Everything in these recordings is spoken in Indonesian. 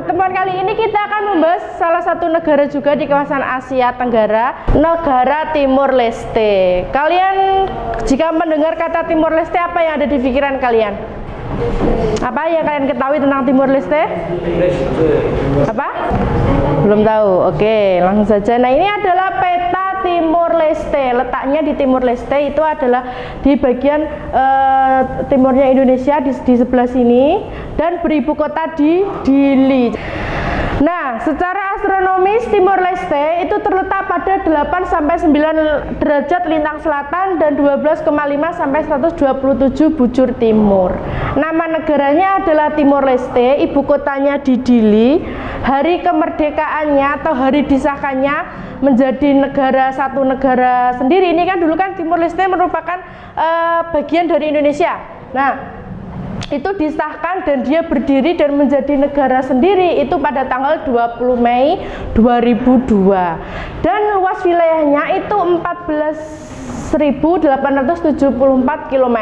pertemuan kali ini kita akan membahas salah satu negara juga di kawasan Asia Tenggara, negara Timur Leste. Kalian jika mendengar kata Timur Leste, apa yang ada di pikiran kalian? Apa yang kalian ketahui tentang Timur Leste? Apa? Belum tahu. Oke, langsung saja. Nah, ini adalah peta Timur Leste. Letaknya di Timur Leste itu adalah di bagian timurnya Indonesia di sebelah sini, dan beribu kota di Dili. Nah, secara astronomis Timur Leste itu terletak pada 8 sampai 9 derajat lintang selatan dan 12,5 sampai 127 bujur timur. Nama negaranya adalah Timur Leste, ibu kotanya di Dili. Hari kemerdekaannya atau hari disahkannya menjadi satu negara sendiri. Ini kan dulu kan Timur Leste merupakan bagian dari Indonesia. Nah, itu disahkan dan dia berdiri dan menjadi negara sendiri itu pada tanggal 20 Mei 2002. Dan luas wilayahnya itu 14.874 km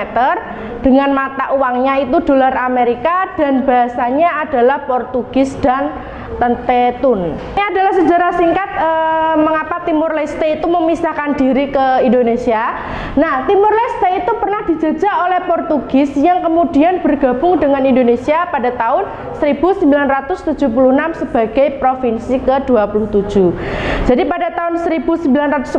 dengan mata uangnya itu dolar Amerika dan bahasanya adalah Portugis dan Tetun. Ini adalah sejarah singkat mengapa Timur Leste itu memisahkan diri ke Indonesia. Nah, Timur Leste itu pernah dijajah oleh Portugis yang kemudian bergabung dengan Indonesia pada tahun 1976 sebagai provinsi ke-27. Jadi pada tahun 1945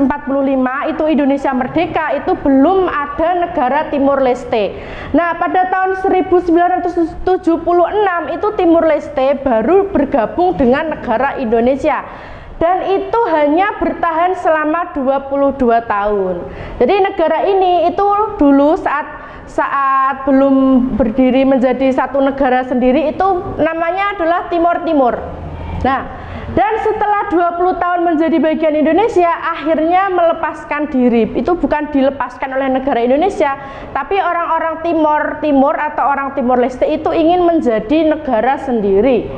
itu Indonesia merdeka, itu belum ada negara Timur Leste. Nah, pada tahun 1976 itu Timur Leste baru bergabung dengan negara Indonesia, dan itu hanya bertahan selama 22 tahun. Jadi negara ini itu dulu saat belum berdiri menjadi satu negara sendiri itu namanya adalah Timor Timur. Nah, dan setelah 20 tahun menjadi bagian Indonesia, akhirnya melepaskan diri. Itu bukan dilepaskan oleh negara Indonesia, tapi orang-orang Timur atau orang Timor Leste itu ingin menjadi negara sendiri.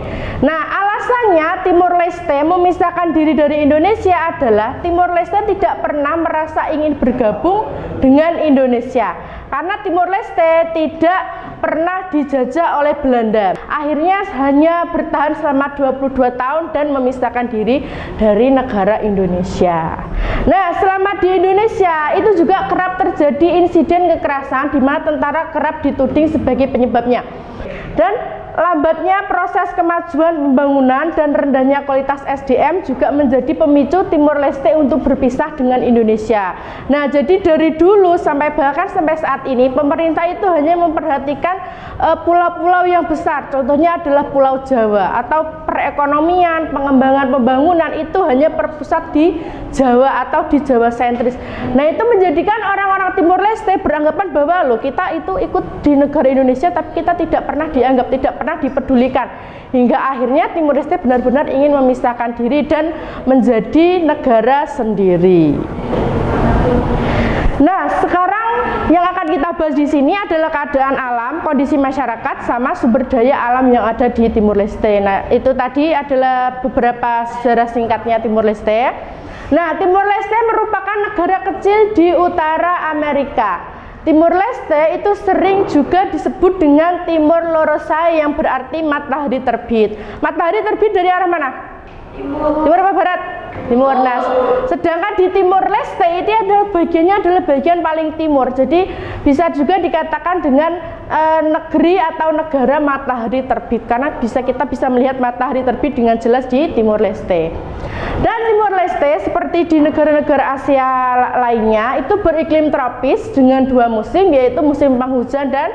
Nah, alasannya Timor Leste memisahkan diri dari Indonesia adalah Timor Leste tidak pernah merasa ingin bergabung dengan Indonesia, karena Timor Leste tidak pernah dijajah oleh Belanda. Akhirnya hanya bertahan selama 22 tahun dan memisahkan diri dari negara Indonesia. Nah, selama di Indonesia itu juga kerap terjadi insiden kekerasan di mana tentara kerap dituding sebagai penyebabnya. Dan lambatnya proses kemajuan pembangunan dan rendahnya kualitas SDM juga menjadi pemicu Timor Leste untuk berpisah dengan Indonesia. Nah, jadi dari dulu bahkan sampai saat ini pemerintah itu hanya memperhatikan pulau-pulau yang besar. Contohnya adalah Pulau Jawa, atau perekonomian, pengembangan pembangunan itu hanya terpusat di Jawa atau di Jawa sentris. Nah, itu menjadikan orang-orang Timor Leste beranggapan bahwa kita itu ikut di negara Indonesia tapi kita tidak pernah dianggap, tidak pernah dipedulikan, hingga akhirnya Timor Leste benar-benar ingin memisahkan diri dan menjadi negara sendiri. Nah, sekarang yang akan kita bahas di sini adalah keadaan alam, kondisi masyarakat, sama sumber daya alam yang ada di Timor Leste. Nah, itu tadi adalah beberapa sejarah singkatnya Timor Leste. Nah, Timor Leste merupakan negara kecil di utara Amerika. Timor Leste itu sering juga disebut dengan Timor Loro'sa yang berarti matahari terbit. Matahari terbit dari arah mana? Timur apa barat? Timur. Nah, sedangkan di Timor Leste itu bagiannya adalah bagian paling timur. Jadi bisa juga dikatakan dengan negeri atau negara matahari terbit, karena kita bisa melihat matahari terbit dengan jelas di Timor Leste. Dan Timor Leste seperti di negara-negara Asia lainnya itu beriklim tropis dengan dua musim, yaitu musim penghujan dan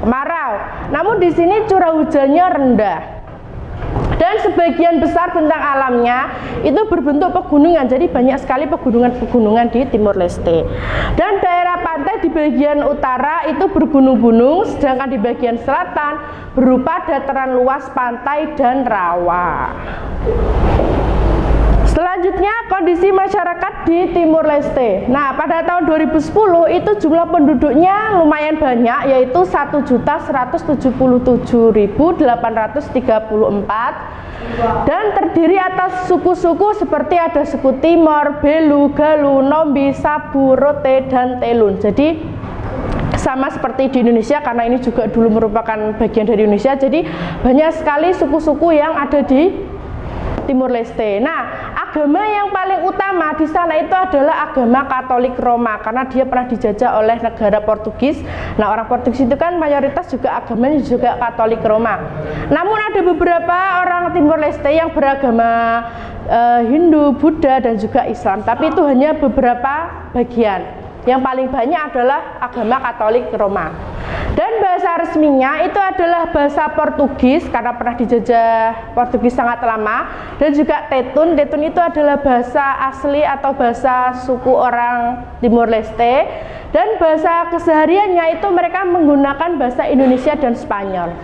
kemarau. Namun di sini curah hujannya rendah. Dan sebagian besar bentang alamnya itu berbentuk pegunungan, jadi banyak sekali pegunungan-pegunungan di Timor Leste. Dan daerah pantai di bagian utara itu bergunung-gunung, sedangkan di bagian selatan berupa dataran luas pantai dan rawa. Selanjutnya, kondisi masyarakat di Timor Leste. Nah, pada tahun 2010 itu jumlah penduduknya lumayan banyak, yaitu 1.177.834, dan terdiri atas suku-suku seperti ada suku Timor, Belu, Galuh, Nombi, Sabu, Rote, dan Telun. Jadi sama seperti di Indonesia, karena ini juga dulu merupakan bagian dari Indonesia. Jadi banyak sekali suku-suku yang ada di Timur Leste. Nah, agama yang paling utama di sana itu adalah agama Katolik Roma, karena dia pernah dijajah oleh negara Portugis. Nah, orang Portugis itu kan mayoritas juga agamanya juga Katolik Roma. Namun ada beberapa orang Timur Leste yang beragama Hindu, Buddha, dan juga Islam, tapi itu hanya beberapa bagian. Yang paling banyak adalah agama Katolik Roma. Dan bahasa resminya itu adalah bahasa Portugis, karena pernah dijajah Portugis sangat lama. Dan juga Tetun. Tetun itu adalah bahasa asli atau bahasa suku orang Timur Leste. Dan bahasa kesehariannya itu mereka menggunakan bahasa Indonesia dan Spanyol.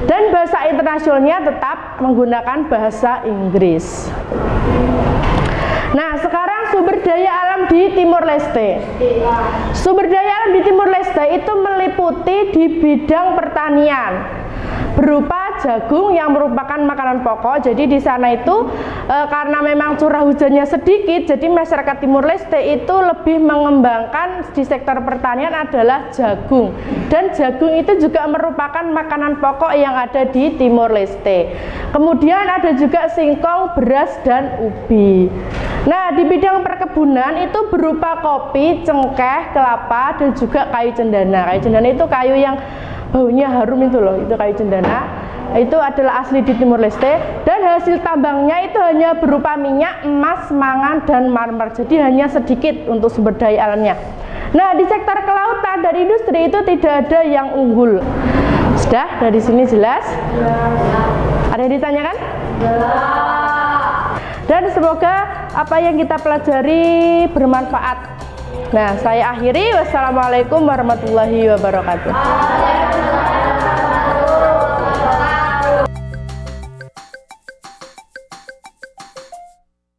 Dan bahasa internasionalnya tetap menggunakan bahasa Inggris. Nah, sekarang sumber daya alam di Timur Leste. Sumber daya alam di Timur Leste itu meliputi di bidang pertanian berupa jagung yang merupakan makanan pokok. Jadi di sana itu karena memang curah hujannya sedikit, jadi masyarakat Timur Leste itu lebih mengembangkan di sektor pertanian adalah jagung. Dan jagung itu juga merupakan makanan pokok yang ada di Timur Leste. Kemudian ada juga singkong, beras, dan ubi. Nah, di bidang perkebunan itu berupa kopi, cengkeh, kelapa, dan juga kayu cendana. Kayu cendana itu kayu yang baunya harum itu loh, itu kayu cendana. Itu adalah asli di Timur Leste. Dan hasil tambangnya itu hanya berupa minyak, emas, mangan, dan marmer. Jadi hanya sedikit untuk sumber daya alamnya. Nah, di sektor kelautan dan industri itu tidak ada yang unggul. Sudah, dari sini jelas? Ada yang ditanyakan? Dan semoga apa yang kita pelajari bermanfaat. Nah, saya akhiri. Wassalamualaikum warahmatullahi wabarakatuh.